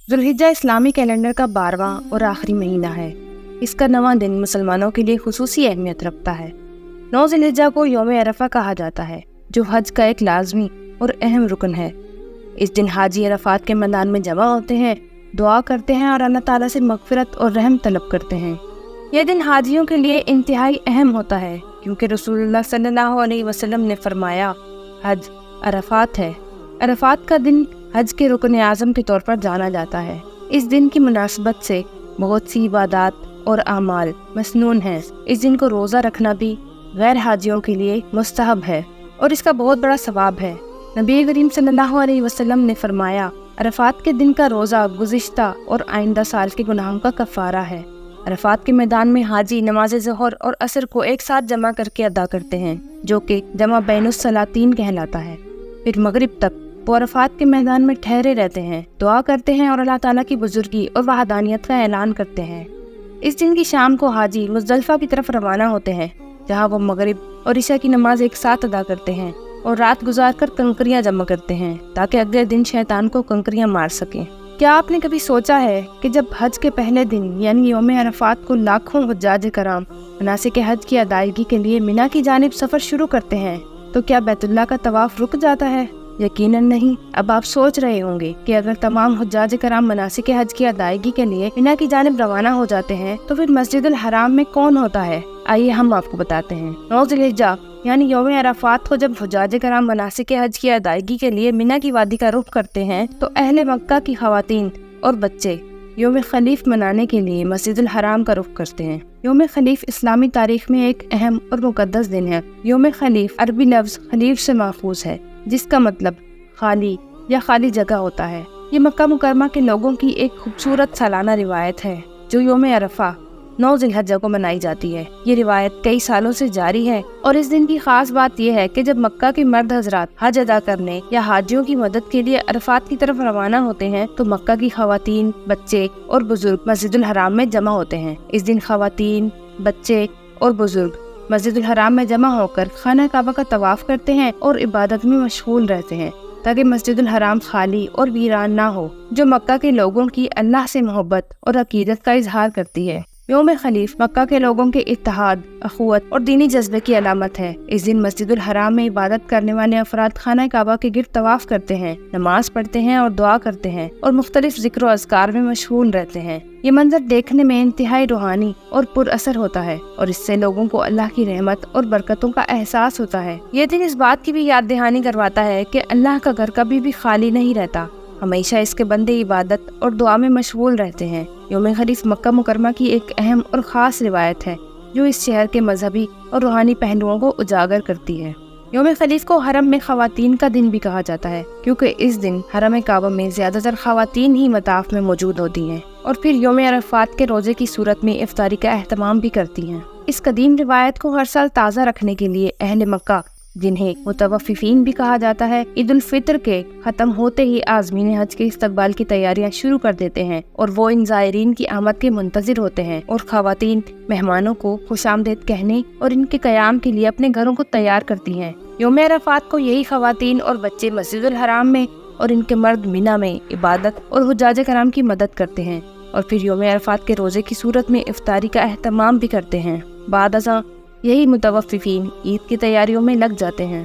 ذوالحجہ اسلامی کیلنڈر کا 12واں اور آخری مہینہ ہے۔ اس کا 9واں دن مسلمانوں کے لیے خصوصی اہمیت رکھتا ہے۔ 9 ذی الحجہ کو یوم عرفہ کہا جاتا ہے، جو حج کا ایک لازمی اور اہم رکن ہے۔ اس دن حاجی عرفات کے میدان میں جمع ہوتے ہیں، دعا کرتے ہیں اور اللہ تعالیٰ سے مغفرت اور رحم طلب کرتے ہیں۔ یہ دن حاجیوں کے لیے انتہائی اہم ہوتا ہے، کیونکہ رسول اللہ صلی اللہ علیہ وسلم نے فرمایا، حج عرفات ہے۔ عرفات کا دن حج کے رکن اعظم کے طور پر جانا جاتا ہے۔ اس دن کی مناسبت سے بہت سی عبادات اور اعمال مسنون ہیں۔ اس دن کو روزہ رکھنا بھی غیر حاجیوں کے لیے مستحب ہے اور اس کا بہت بڑا ثواب ہے۔ نبی کریم صلی اللہ علیہ وسلم نے فرمایا، عرفات کے دن کا روزہ گزشتہ اور آئندہ سال کے گناہوں کا کفارہ ہے۔ عرفات کے میدان میں حاجی نماز ظہر اور عصر کو ایک ساتھ جمع کر کے ادا کرتے ہیں، جو کہ جمع بین الصلاتین کہلاتا ہے۔ پھر مغرب تک وہ عرفات کے میدان میں ٹھہرے رہتے ہیں، دعا کرتے ہیں اور اللہ تعالیٰ کی بزرگی اور وحدانیت کا اعلان کرتے ہیں۔ اس دن کی شام کو حاجی مزدلفہ کی طرف روانہ ہوتے ہیں، جہاں وہ مغرب اور عشاء کی نماز ایک ساتھ ادا کرتے ہیں اور رات گزار کر کنکریاں جمع کرتے ہیں تاکہ اگلے دن شیطان کو کنکریاں مار سکیں۔ کیا آپ نے کبھی سوچا ہے کہ جب حج کے پہلے دن یعنی یوم عرفات کو لاکھوں حجاج کرام مناسک حج کی ادائیگی کے لیے مینا کی جانب سفر شروع کرتے ہیں تو کیا بیت اللہ کا طواف رک جاتا ہے؟ یقیناً نہیں۔ اب آپ سوچ رہے ہوں گے کہ اگر تمام حجاج کرام مناسک حج کی ادائیگی کے لیے مینا کی جانب روانہ ہو جاتے ہیں تو پھر مسجد الحرام میں کون ہوتا ہے؟ آئیے ہم آپ کو بتاتے ہیں۔ 9 ذی الحجہ یعنی یوم عرفات کو جب حجاج کرام مناسک حج کی ادائیگی کے لیے مینا کی وادی کا رخ کرتے ہیں تو اہل مکہ کی خواتین اور بچے یوم خلیف منانے کے لیے مسجد الحرام کا رخ کرتے ہیں۔ یوم خلیف اسلامی تاریخ میں ایک اہم اور مقدس دن ہے۔ یوم خلیف عربی لفظ خلیف سے ماخوذ ہے، جس کا مطلب خالی یا خالی جگہ ہوتا ہے۔ یہ مکہ مکرمہ کے لوگوں کی ایک خوبصورت سالانہ روایت ہے جو یوم عرفہ 9 ذی الحجہ کو منائی جاتی ہے۔ یہ روایت کئی سالوں سے جاری ہے اور اس دن کی خاص بات یہ ہے کہ جب مکہ کے مرد حضرات حج ادا کرنے یا حاجیوں کی مدد کے لیے عرفات کی طرف روانہ ہوتے ہیں تو مکہ کی خواتین، بچے اور بزرگ مسجد الحرام میں جمع ہوتے ہیں۔ اس دن خواتین، بچے اور بزرگ مسجد الحرام میں جمع ہو کر خانہ کعبہ کا طواف کرتے ہیں اور عبادت میں مشغول رہتے ہیں تاکہ مسجد الحرام خالی اور ویران نہ ہو، جو مکہ کے لوگوں کی اللہ سے محبت اور عقیدت کا اظہار کرتی ہے۔ یوم خلیف مکہ کے لوگوں کے اتحاد، اخوت اور دینی جذبے کی علامت ہے۔ اس دن مسجد الحرام میں عبادت کرنے والے افراد خانہ کعبہ کے گرد طواف کرتے ہیں، نماز پڑھتے ہیں اور دعا کرتے ہیں اور مختلف ذکر و اذکار میں مشغول رہتے ہیں۔ یہ منظر دیکھنے میں انتہائی روحانی اور پر اثر ہوتا ہے اور اس سے لوگوں کو اللہ کی رحمت اور برکتوں کا احساس ہوتا ہے۔ یہ دن اس بات کی بھی یاد دہانی کرواتا ہے کہ اللہ کا گھر کبھی بھی خالی نہیں رہتا، ہمیشہ اس کے بندے عبادت اور دعا میں مشغول رہتے ہیں۔ یوم خلیف مکہ مکرمہ کی ایک اہم اور خاص روایت ہے جو اس شہر کے مذہبی اور روحانی پہلوؤں کو اجاگر کرتی ہے۔ یوم خلیف کو حرم میں خواتین کا دن بھی کہا جاتا ہے، کیونکہ اس دن حرم کعبہ میں زیادہ تر خواتین ہی مطاف میں موجود ہوتی ہیں اور پھر یوم عرفات کے روزے کی صورت میں افطاری کا اہتمام بھی کرتی ہیں۔ اس قدیم روایت کو ہر سال تازہ رکھنے کے لیے اہل مکہ، جنہیں متوففین بھی کہا جاتا ہے، عید الفطر کے ختم ہوتے ہی عازمین حج کے استقبال کی تیاریاں شروع کر دیتے ہیں اور وہ ان زائرین کی آمد کے منتظر ہوتے ہیں اور خواتین مہمانوں کو خوش آمدید کہنے اور ان کے قیام کے لیے اپنے گھروں کو تیار کرتی ہیں۔ یوم عرفات کو یہی خواتین اور بچے مسجد الحرام میں اور ان کے مرد مینا میں عبادت اور حجاج کرام کی مدد کرتے ہیں اور پھر یوم عرفات کے روزے کی صورت میں افطاری کا اہتمام بھی کرتے ہیں۔ بعد ازاں یہی متوففین عید کی تیاریوں میں لگ جاتے ہیں۔